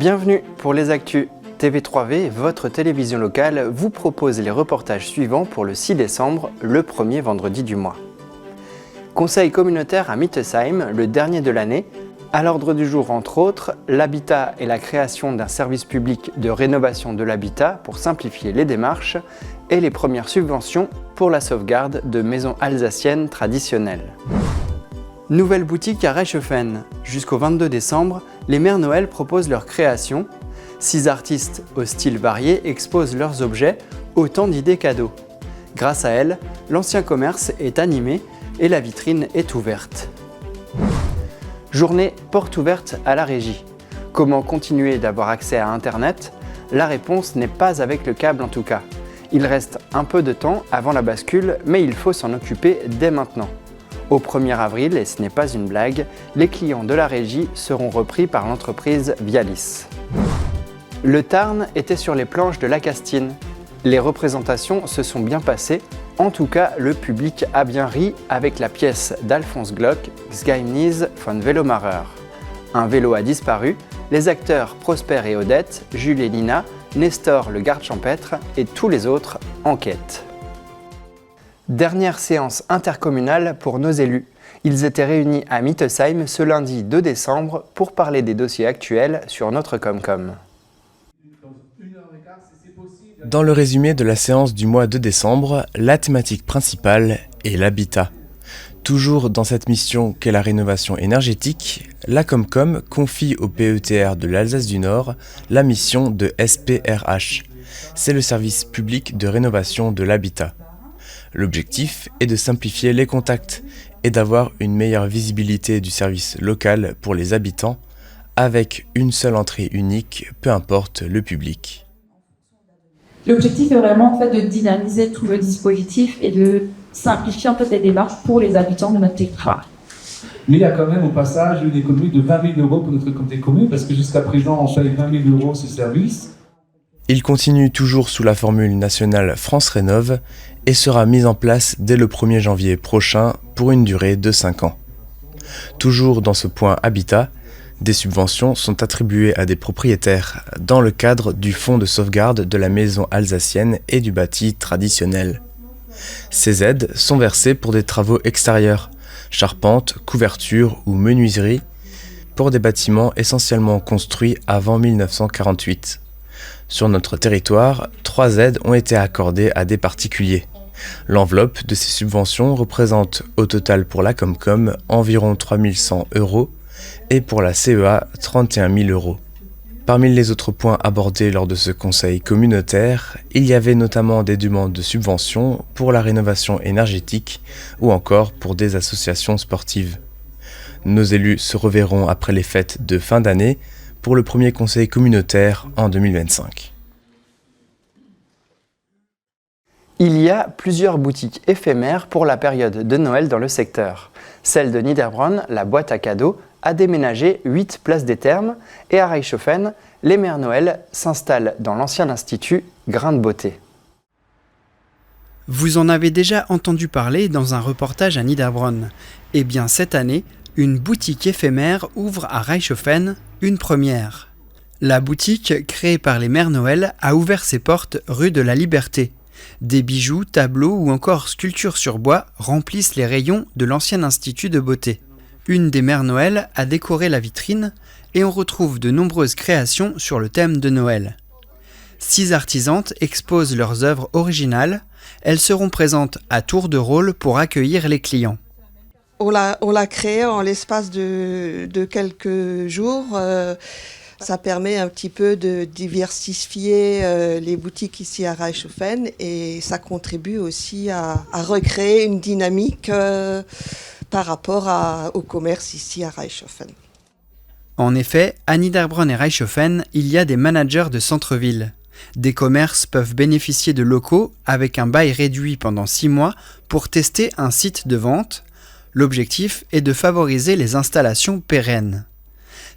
Bienvenue pour les actus. TV3V, votre télévision locale, vous propose les reportages suivants pour le 6 décembre, le premier vendredi du mois. Conseil communautaire à Mittesheim, le dernier de l'année. À l'ordre du jour, entre autres, l'habitat et la création d'un service public de rénovation de l'habitat pour simplifier les démarches et les premières subventions pour la sauvegarde de maisons alsaciennes traditionnelles. Nouvelle boutique à Reichshofen. Jusqu'au 22 décembre, les Mères Noël proposent leurs créations. 6 artistes au style varié exposent leurs objets, autant d'idées cadeaux. Grâce à elles, l'ancien commerce est animé et la vitrine est ouverte. Journée porte ouverte à la régie. Comment continuer d'avoir accès à Internet? La réponse n'est pas avec le câble en tout cas. Il reste un peu de temps avant la bascule, mais il faut s'en occuper dès maintenant. Au 1er avril, et ce n'est pas une blague, les clients de la régie seront repris par l'entreprise Vialis. Le Tarn était sur les planches de la Castine. Les représentations se sont bien passées, en tout cas le public a bien ri avec la pièce d'Alphonse Glock, Geheimnis von Velomarer. Un vélo a disparu, les acteurs Prosper et Odette, Jules et Nina, Nestor le garde champêtre et tous les autres enquêtent. Dernière séance intercommunale pour nos élus. Ils étaient réunis à Mittesheim ce lundi 2 décembre pour parler des dossiers actuels sur notre Comcom. Dans le résumé de la séance du mois de décembre, la thématique principale est l'habitat. Toujours dans cette mission qu'est la rénovation énergétique, la Comcom confie au PETR de l'Alsace du Nord la mission de SPRH. C'est le service public de rénovation de l'habitat. L'objectif est de simplifier les contacts et d'avoir une meilleure visibilité du service local pour les habitants, avec une seule entrée unique, peu importe le public. L'objectif est vraiment en fait de dynamiser tout le dispositif et de simplifier en fait les démarches pour les habitants de notre territoire. Mais il y a quand même au passage une économie de 20 000 € pour notre comité commune, parce que jusqu'à présent on paye 20 000 € ce service. Il continue toujours sous la formule nationale France Rénov' et sera mis en place dès le 1er janvier prochain pour une durée de 5 ans. Toujours dans ce point habitat, des subventions sont attribuées à des propriétaires dans le cadre du fonds de sauvegarde de la maison alsacienne et du bâti traditionnel. Ces aides sont versées pour des travaux extérieurs, charpente, couverture ou menuiserie, pour des bâtiments essentiellement construits avant 1948. Sur notre territoire, 3 aides ont été accordées à des particuliers. L'enveloppe de ces subventions représente au total pour la Comcom environ 3 100 € et pour la CEA 31 000 €. Parmi les autres points abordés lors de ce conseil communautaire, il y avait notamment des demandes de subventions pour la rénovation énergétique ou encore pour des associations sportives. Nos élus se reverront après les fêtes de fin d'année pour le premier conseil communautaire en 2025. Il y a plusieurs boutiques éphémères pour la période de Noël dans le secteur. Celle de Niederbronn, la boîte à cadeaux, a déménagé 8 places des Thermes et à Reichshofen, les Mères Noël s'installent dans l'ancien institut Grain de Beauté. Vous en avez déjà entendu parler dans un reportage à Niederbronn. Eh bien cette année, une boutique éphémère ouvre à Reichshofen, une première. La boutique, créée par les Mères Noël, a ouvert ses portes rue de la Liberté. Des bijoux, tableaux ou encore sculptures sur bois remplissent les rayons de l'ancien institut de beauté. Une des Mères Noël a décoré la vitrine et on retrouve de nombreuses créations sur le thème de Noël. 6 artisantes exposent leurs œuvres originales. Elles seront présentes à tour de rôle pour accueillir les clients. On l'a créé en l'espace de quelques jours. Ça permet un petit peu de diversifier les boutiques ici à Reichshofen et ça contribue aussi à recréer une dynamique par rapport au commerce ici à Reichshofen. En effet, à Niederbronn et Reichshofen, il y a des managers de centre-ville. Des commerces peuvent bénéficier de locaux avec un bail réduit pendant 6 mois pour tester un site de vente. L'objectif est de favoriser les installations pérennes.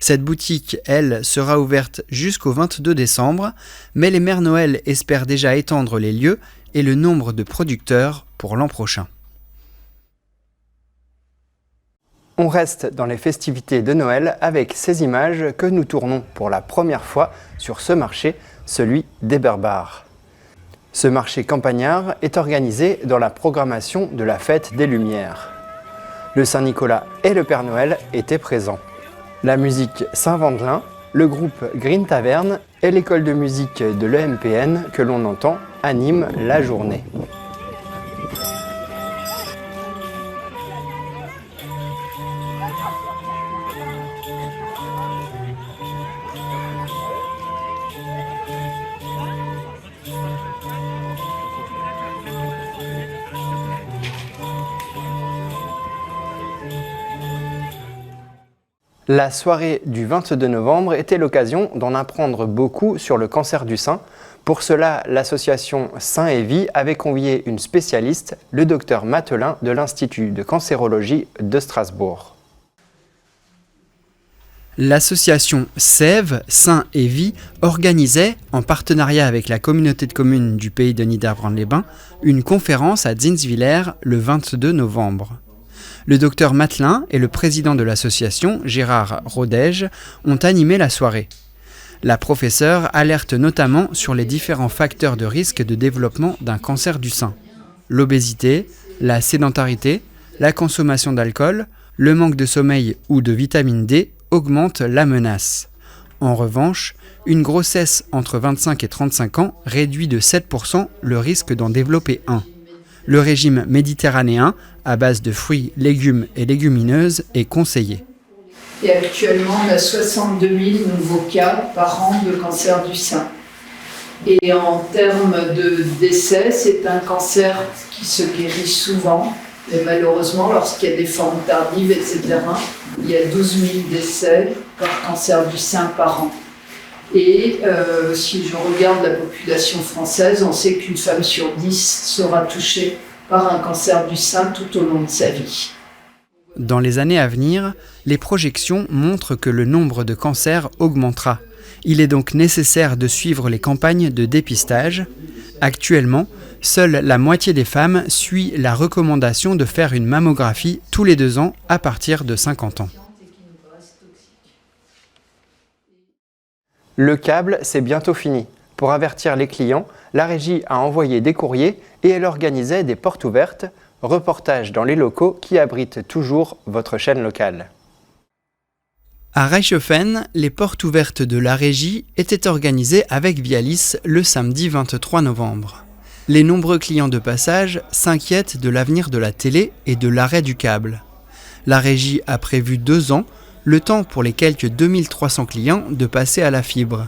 Cette boutique, elle, sera ouverte jusqu'au 22 décembre, mais les Mères Noël espèrent déjà étendre les lieux et le nombre de producteurs pour l'an prochain. On reste dans les festivités de Noël avec ces images que nous tournons pour la première fois sur ce marché, celui des Berbares. Ce marché campagnard est organisé dans la programmation de la fête des Lumières. Le Saint-Nicolas et le Père Noël étaient présents. La musique Saint-Vendelin, le groupe Green Taverne et l'école de musique de l'EMPN que l'on entend animent la journée. La soirée du 22 novembre était l'occasion d'en apprendre beaucoup sur le cancer du sein. Pour cela, l'association Sein et Vie avait convié une spécialiste, le docteur Mathelin de l'Institut de cancérologie de Strasbourg. L'association SEV, Sein et Vie, organisait, en partenariat avec la communauté de communes du pays de Niederbronn-les-Bains, une conférence à Zinswiller le 22 novembre. Le docteur Mathelin et le président de l'association, Gérard Rodège, ont animé la soirée. La professeure alerte notamment sur les différents facteurs de risque de développement d'un cancer du sein. L'obésité, la sédentarité, la consommation d'alcool, le manque de sommeil ou de vitamine D augmentent la menace. En revanche, une grossesse entre 25 et 35 ans réduit de 7% le risque d'en développer un. Le régime méditerranéen, à base de fruits, légumes et légumineuses, est conseillé. Et actuellement, on a 62 000 nouveaux cas par an de cancer du sein. Et en termes de décès, c'est un cancer qui se guérit souvent. Mais malheureusement, lorsqu'il y a des formes tardives, etc., il y a 12 000 décès par cancer du sein par an. Et si je regarde la population française, on sait qu'une femme sur 10 sera touchée par un cancer du sein tout au long de sa vie. Dans les années à venir, les projections montrent que le nombre de cancers augmentera. Il est donc nécessaire de suivre les campagnes de dépistage. Actuellement, seule la moitié des femmes suit la recommandation de faire une mammographie tous les 2 ans à partir de 50 ans. Le câble, c'est bientôt fini. Pour avertir les clients, la régie a envoyé des courriers et elle organisait des portes ouvertes, reportage dans les locaux qui abritent toujours votre chaîne locale. À Reichshofen, les portes ouvertes de la régie étaient organisées avec Vialis le samedi 23 novembre. Les nombreux clients de passage s'inquiètent de l'avenir de la télé et de l'arrêt du câble. La régie a prévu 2 ans, le temps pour les quelques 2300 clients de passer à la fibre.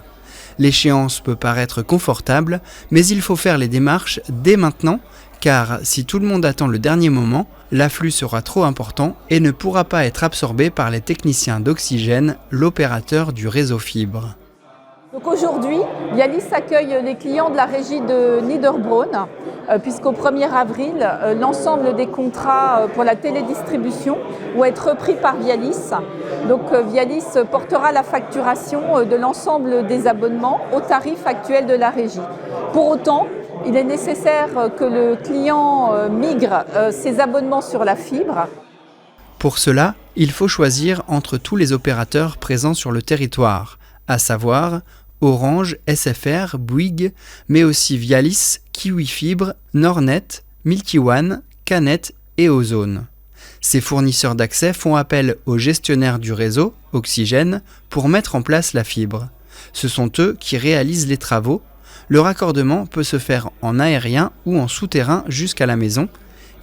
L'échéance peut paraître confortable, mais il faut faire les démarches dès maintenant, car si tout le monde attend le dernier moment, l'afflux sera trop important et ne pourra pas être absorbé par les techniciens d'Oxygène, l'opérateur du réseau fibre. Donc aujourd'hui, Vialis accueille les clients de la régie de Niederbronn, puisqu'au 1er avril, l'ensemble des contrats pour la télédistribution vont être repris par Vialis. Donc Vialis portera la facturation de l'ensemble des abonnements au tarif actuel de la régie. Pour autant, il est nécessaire que le client migre ses abonnements sur la fibre. Pour cela, il faut choisir entre tous les opérateurs présents sur le territoire, à savoir Orange, SFR, Bouygues, mais aussi Vialis, Kiwi Fibre, Nordnet, Milky One, Canet et Ozone. Ces fournisseurs d'accès font appel aux gestionnaires du réseau, Oxygène, pour mettre en place la fibre. Ce sont eux qui réalisent les travaux. Le raccordement peut se faire en aérien ou en souterrain jusqu'à la maison.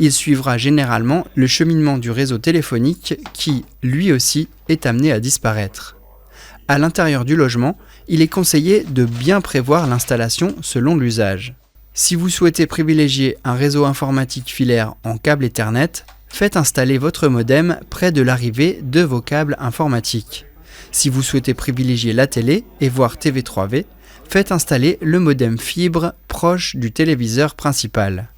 Il suivra généralement le cheminement du réseau téléphonique qui, lui aussi, est amené à disparaître. À l'intérieur du logement, il est conseillé de bien prévoir l'installation selon l'usage. Si vous souhaitez privilégier un réseau informatique filaire en câble Ethernet, faites installer votre modem près de l'arrivée de vos câbles informatiques. Si vous souhaitez privilégier la télé et voir TV3V, faites installer le modem fibre proche du téléviseur principal.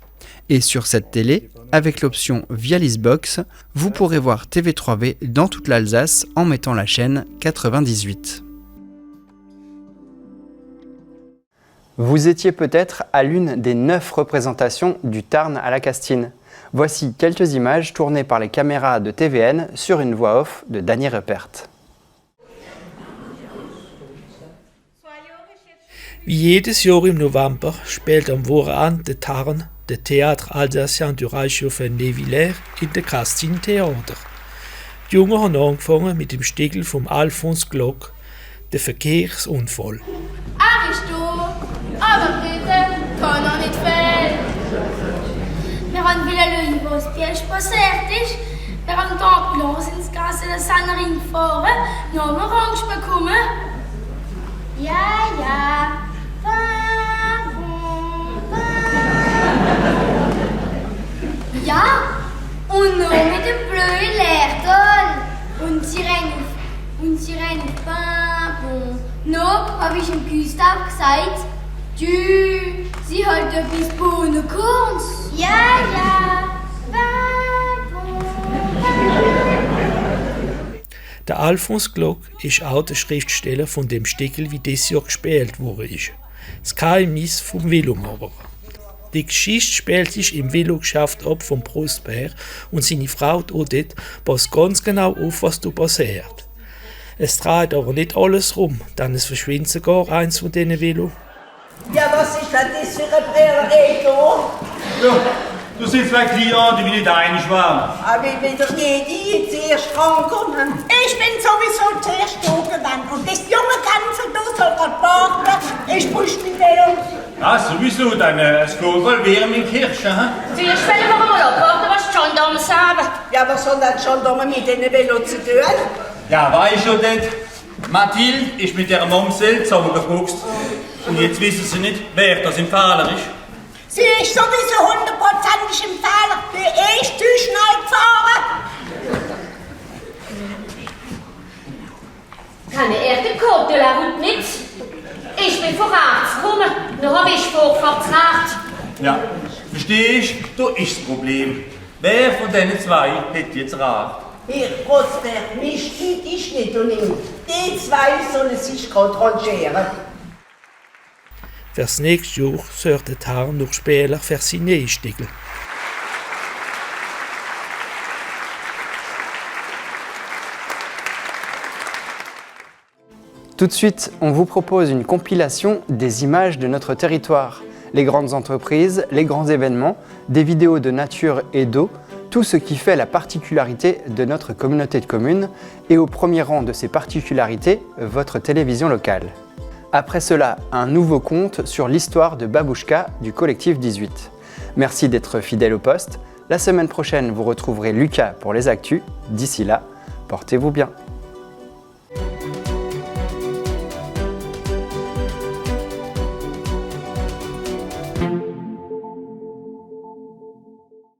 Et sur cette télé, avec l'option Vialis Box, vous pourrez voir TV3V dans toute l'Alsace en mettant la chaîne 98. Vous étiez peut-être à l'une des 9 représentations du Tarn à la Castine. Voici quelques images tournées par les caméras de TVN sur une voix off de Danny Ruppert. Wie jedes Jahr im November spielt am Wochenende der Tarn der Théâtre Alsacien du Reichshofen-les-Villers in der Castine Theater. Die Jungen haben angefangen mit dem Stickel vom Alphonse Glock, der Verkehrsunfall. Aristo, aber bitte, kann er nicht fehlen. Wir haben wieder Leute, was Bielsch passiert ist. Wir haben die Ambulance ins Gas in der Sannerin gefahren, dann haben wir Angst bekommen. Ja. Ja, und noch mit dem blöden Lehrton. Und sie rennen auf. Noch habe ich dem Gustav gesagt, sie hat etwas Bohnenkorns. Ja. Der Alphonse Glock ist auch der Schriftsteller von dem Stickel, wie dieses Jahr gespielt wurde. Das Geheimnis vom Velomaurer. Die Geschichte spielt sich im Velogeschäft ab von Prosper und seine Frau Odette passt ganz genau auf, was da passiert. Es dreht aber nicht alles rum, denn es verschwindet sogar eins von diesen Velo. Ja, was ist denn das für ein Brellerei da? Ja, du sind zwei Klienten, die nicht einig waren. Aber wie wieder jede zuerst rankommen. Ich bin sowieso zuerst da gewesen und das junge Ganze da soll gerade warten. Ich push mit Velo. Ah, sowieso, dann es geht wohl wärm in Kirche, hm? Zuerst wollen wir mal abwarten, was die Gendarmen sagen. Ja, was soll denn die Gendarmen mit diesen Velo zu tun? Ja, weiß schon nicht. Mathilde ist mit ihrer Mamsell zusammengefuchst. Und jetzt wissen sie nicht, wer das im Fehler ist. Sie ist sowieso 100%ig im Fehler. Die ist zu schnell gefahren. Keine Erde kommt, de la route nicht. Ich bin von rechts gekommen, dann habe ich Vorfahrtsrecht. Ja, verstehst du? Da ist das Problem. Wer von diesen zwei hat jetzt Recht? Hier, Prosper, mich geht ich nicht und ihm. Die zwei sollen sich gerade rangieren. Fürs nächste Jahr sorgt der Tarn noch Spieler für seine Stickel. Tout de suite, on vous propose une compilation des images de notre territoire. Les grandes entreprises, les grands événements, des vidéos de nature et d'eau, tout ce qui fait la particularité de notre communauté de communes et au premier rang de ces particularités, votre télévision locale. Après cela, un nouveau conte sur l'histoire de Babouchka du collectif 18. Merci d'être fidèle au poste. La semaine prochaine, vous retrouverez Lucas pour les actus. D'ici là, portez-vous bien.